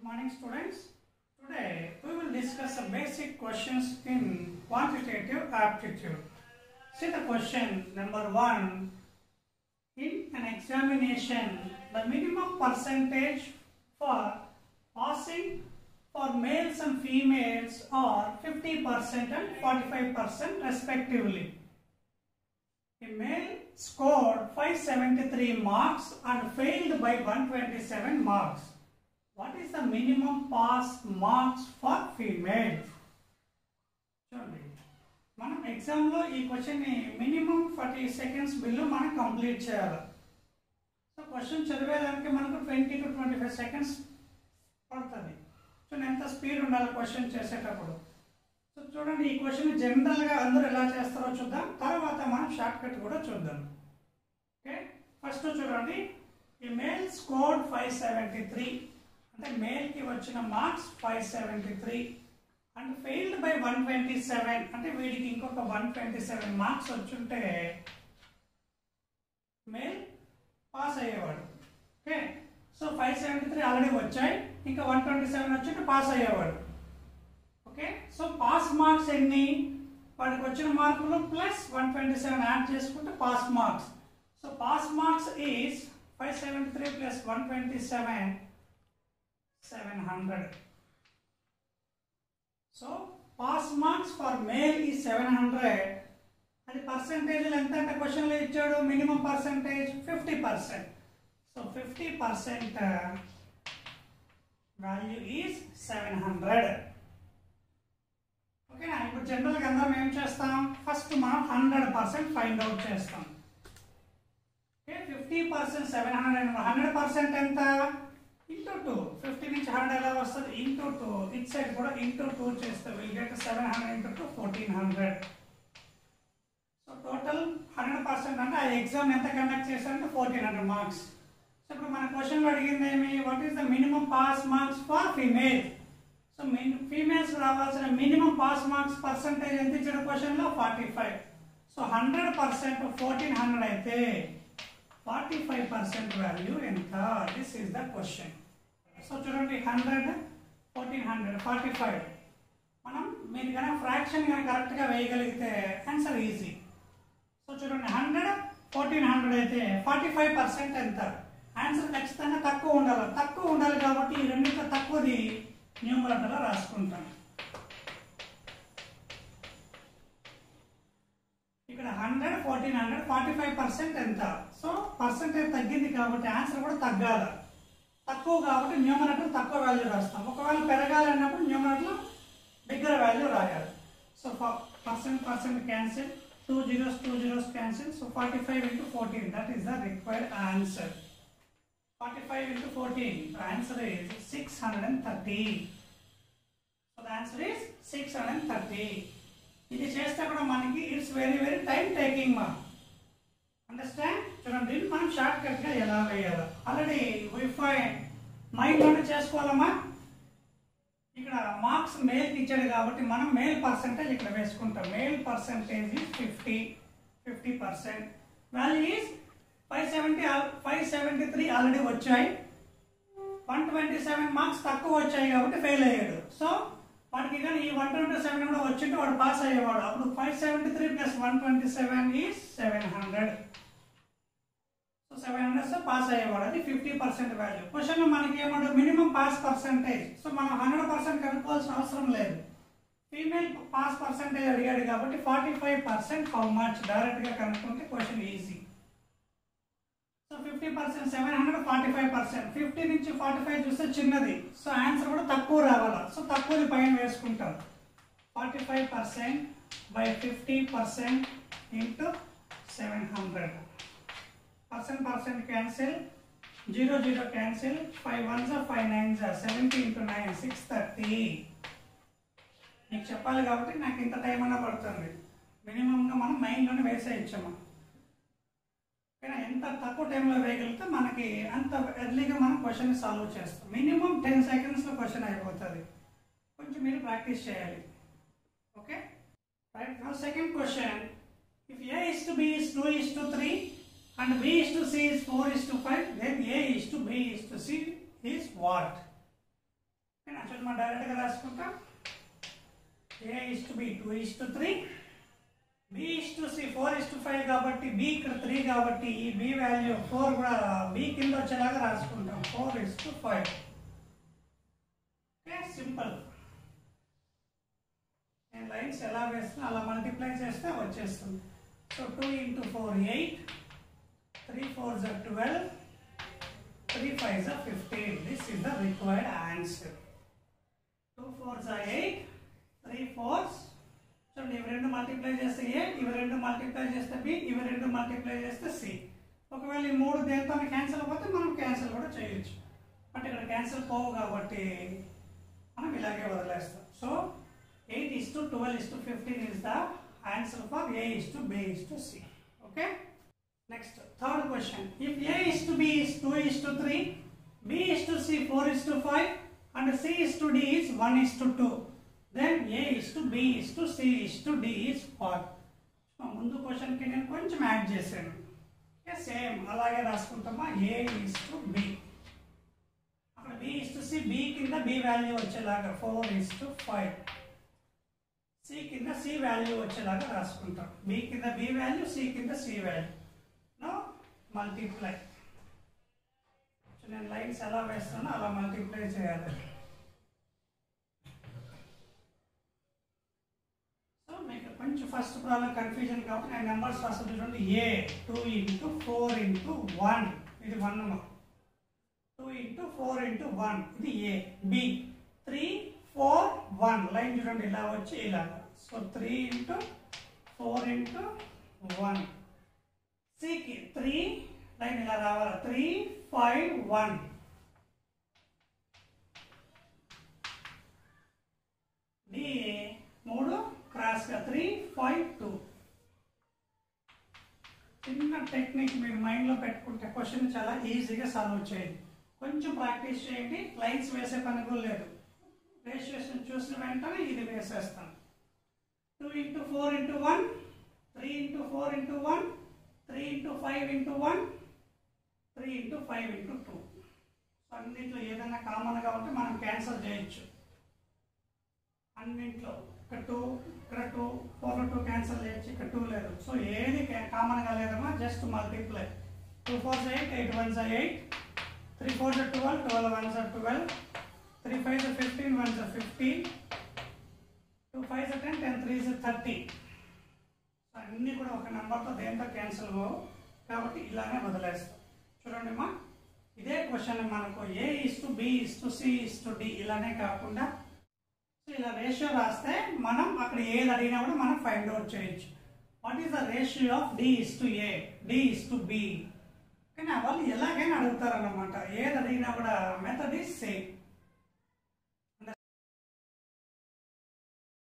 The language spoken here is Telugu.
Morning students. Today we will discuss some basic questions in quantitative aptitude. See the question number 1. In an examination, the minimum percentage for passing for males and females are 50% and 45% respectively. A male scored 573 marks and failed by 127 marks. What is the minimum pass marks for females? చూడండి మనం ఎగ్జామ్లో ఈ క్వశ్చన్ని మినిమం 40 సెకండ్స్ బిల్లో మనం కంప్లీట్ చేయాలి. సో క్వశ్చన్ చదివేదానికి మనకు 20 to 25 సెకండ్స్ పడుతుంది. చూడండి ఎంత స్పీడ్ ఉండాలి క్వశ్చన్ చేసేటప్పుడు. సో చూడండి ఈ క్వశ్చన్ జనరల్గా అందరూ ఎలా చేస్తారో చూద్దాం, తర్వాత మనం షార్ట్ కట్ కూడా చూద్దాం. ఓకే, ఫస్ట్ చూడండి, ఈ మేల్ స్కోర్డ్ 573 అంటే మేల్కి వచ్చిన మార్క్స్ 573 అండ్ ఫెయిల్డ్ బై 127 అంటే వీడికి ఇంకొక 127 మార్క్స్ వచ్చుంటే మేల్ పాస్ అయ్యేవాడు. ఓకే, సో 573 ఆల్రెడీ వచ్చాయి, ఇంకా 127 వచ్చుంటే పాస్ అయ్యేవాడు. ఓకే, సో పాస్ మార్క్స్ ఎన్ని? వాడికి వచ్చిన మార్కులు ప్లస్ 127 యాడ్ చేసుకుంటే pass marks. So pass marks is 573 plus 127 700. So pass marks for male is 700. అది పర్సెంటేజ్ ఎంత అంటే క్వశ్చన్ లో ఇచ్చాడు minimum percentage 50%. So 50% value is 700. ఓకేనా? ఇప్పుడు జనరల్ గా అందరం ఏం చేస్తాం, ఫస్ట్ మనం 100% ఫైండ్ అవుట్ చేస్తాం. ఓకే, 50% 700 100% ఎంత? ఇంటూ 2. 50 నుంచి 100 ఎలా వస్తుంది? ఇంటూ 2. ఇట్ సైడ్ కూడా ఇంటూ 2 చేస్తే will get 700 into 2 1400. So total 100% అంటే ఆ ఎగ్జామ్ ఎంత కండక్ట్ చేశారంటే 1400 మార్క్స్. సో ఇప్పుడు మన క్వశ్చన్ అడిగింది ఏమి, what is the minimum pass marks for female? So females రావాల్సిన మినిమం పాస్ మార్క్స్ పర్సెంటేజ్ ఎంత ఇచ్చిన క్వశ్చన్ లో 45. సో 100% 1400 అయితే 45% వాల్యూ ఎంత? This is the question. So చూడండి 100 1400 45. మనం మీరు కనుక ఫ్రాక్షన్ కనుక కరెక్ట్గా వేయగలిగితే ఆన్సర్ ఈజీ. సో చూడండి 100 1400 అయితే 45% ఎంత? ఆన్సర్ ఖచ్చితంగా తక్కువ ఉండాలి. తక్కువ ఉండాలి కాబట్టి ఈ రెండింటిలో తక్కువది న్యూమరేటర్లో రాసుకుంటాం. ఇక్కడ 100 1400 45% ఎంత? సో పర్సెంటేజ్ తగ్గింది కాబట్టి ఆన్సర్ కూడా తగ్గాలి. తక్కువ కాబట్టి న్యూమరేటర్ తక్కువ వాల్యూ రాస్తాం. ఒకవేళ పెరగాలి అన్నప్పుడు న్యూమరేటర్ బిగ్గర వాల్యూ రాయాలి. So percent cancel, 2 zeros cancel. So 45 into 14 that is the required answer. 45 into 14, the answer is 630. So the answer is 630. ఇది చేస్తే కూడా మనకి ఇట్స్ వెరీ టైం టేకింగ్ మా అండర్స్టాండ్. చూడండి మనం షార్ట్ కట్ గా ఎలా వేయాలి ఆల్రెడీ మైండ్ లోనే చేసుకోవాలమ్మా. ఇక్కడ మార్క్స్ మేల్ ఇచ్చాడు కాబట్టి మనం మేల్ పర్సెంటేజ్ ఇక్కడ వేసుకుంటాం. Male percentage 50%. Value is 573 already వచ్చాయి, 127 మార్క్స్ తక్కువ వచ్చాయి కాబట్టి ఫెయిల్ అయ్యాడు. సో వాడికి కానీ ఈ 127 కూడా వచ్చింటే వాడు పాస్ అయ్యేవాడు. అప్పుడు 573 plus 127 is 700. So 700 so pass అయ్యేవాడు. అది 50% వాల్యూ. క్వశ్చన్లో మనకి ఏమన్నాడు, మినిమం పాస్ పర్సెంటేజ్. సో మనం 100% కనుక్కోవాల్సిన అవసరం లేదు. ఫీమేల్ పాస్ పర్సెంటేజ్ అడిగాడు కాబట్టి 45% హౌ మచ్ డైరెక్ట్గా కనుక్కుంటే క్వశ్చన్ ఈజీ. సో 50% 700 45%. 50 నుంచి 45 చూస్తే చిన్నది, సో ఆన్సర్ కూడా తక్కువ రావాలి. సో తక్కువది పైన వేసుకుంటాం. 45% by 50% into 700. Percent cancel, 0 cancel, 5 1s 5 9s 70 into 9 630. మీకు చెప్పాలి కాబట్టి నాకు ఇంత టైం అన్నా పడుతుంది. మినిమంగా మనం మైండ్లోనే వేసేయచ్చాము. ఎంత తక్కువ టైంలో వేయగలిగితే మనకి అంత ఎర్లీగా మనం క్వశ్చన్ సాల్వ్ చేస్తాం. మినిమం 10 సెకండ్స్లో క్వశ్చన్ అయిపోతుంది. కొంచెం మీరు ప్రాక్టీస్ చేయాలి. Okay right. Now second question, if A is to B is 2 is to 3 and B is to C is 4 is to 5, then A is to B is to C is what? ఓకేనా? చూడండి మనం డైరెక్ట్గా రాసుకుంటాం. A:B 2:3, B:C 4:5 కాబట్టి B ఇక్కడ 3 కాబట్టి ఈ B వాల్యూ 4 కూడా B కింద వచ్చేలాగా రాసుకుంటాం 4:5. Okay, simple. నేను లైన్స్ ఎలా వేస్తున్నా అలా మల్టిప్లై చేస్తే వచ్చేస్తుంది. So 2 × 4 8, 3 4s are 12, 3 5s are 15. This is the required answer. 2 4s are 8, 3 4s. చూడండి ఇవి రెండు మల్టిప్లై చేస్తే A, ఇవి రెండు మల్టిప్లై చేస్తే B, ఇవి రెండు మల్టిప్లై చేస్తే C. ఒకవేళ ఈ మూడు దేంతో క్యాన్సిల్ అయిపోతే మనం క్యాన్సిల్ కూడా చేయొచ్చు. బట్ ఇక్కడ క్యాన్సిల్ పోవు కాబట్టి మనం ఇలాగే వదిలేస్తాం. So 8:12:15 is the answer for A:B:C. Okay. Next, third question. If A:B is 2:3, B:C 4:5, and C:D is 1:2, then A:B:C:D is what? ముందు క్వశ్చన్ కి నేను కొంచెం యాడ్ చేశాను. సేమ్ అలాగే రాసుకుంటామా. A:B. అక్కడ B:C, B కింద B వాల్యూ వచ్చేలాగా 4:5, C కింద C వాల్యూ వచ్చేలాగా రాసుకుంటాం. B కింద B వాల్యూ, C కింద C వాల్యూ. No multiply. నేను లైన్స్ ఎలా వేస్తానో అలా మల్టిప్లై చేయాలి. సో మీకు కొంచెం ఫస్ట్ ప్రాబ్లం కన్ఫ్యూజన్ కాబట్టి నేను నెంబర్స్ రాస్తాను. చూడండి A 2 × 4 × 1, ఇది 1. 2 × 4 × 1, ఇది A. B 3 4 1, లైన్ చూడండి ఇలా వచ్చి ఇలా. సో 3 × 4 × 1. Cకి 3 లైన్ ఇలా రావాలి. 3 5 1. D 3 క్రాస్గా 3 5 2. చిన్న టెక్నిక్ మీరు మైండ్లో పెట్టుకుంటే క్వశ్చన్ చాలా ఈజీగా సాల్వ్ చేయండి. కొంచెం ప్రాక్టీస్ చేయండి. లైన్స్ వేసే పని కూడా లేదు. రేషియోషన్ చూసిన వెంటనే ఇది వేసేస్తాను. 2 × 4 × 1, 3 × 4 × 1, 3 × 5 × 1, 3 × 5 × 2. సో అన్నింటిలో ఏదైనా కామన్గా ఉంటే మనం క్యాన్సిల్ చేయొచ్చు. అన్నింటిలో ఇక్కడ 2, ఇక్కడ 2, 4 2 క్యాన్సిల్ చేయొచ్చు. ఇక్కడ 2 లేదు. సో ఏది కామన్గా లేదమ్మా, just multiply. 2 4s 8, 8 1s 8, 3 4s 12, 12 1s 12, 3 5s 15, 1s 15, 2 5s 10, 10 3s 30. అన్నీ కూడా ఒక నెంబర్తో దేంతో క్యాన్సిల్ అవ్వవు కాబట్టి ఇలానే వదిలేస్తాం. చూడండి అమ్మా, ఇదే క్వశ్చన్ మనకు A:B:C:D ఇలానే కాకుండా ఇలా రేషియో రాస్తే మనం అక్కడ ఏది అడిగినా కూడా మనం ఫైండ్ అవుట్ చేయొచ్చు. What is the ratio of D:A, D:B? కానీ వాళ్ళు ఎలాగైనా అడుగుతారన్నమాట. ఏది అడిగినా కూడా మెథడ్ ఈజ్ సేమ్.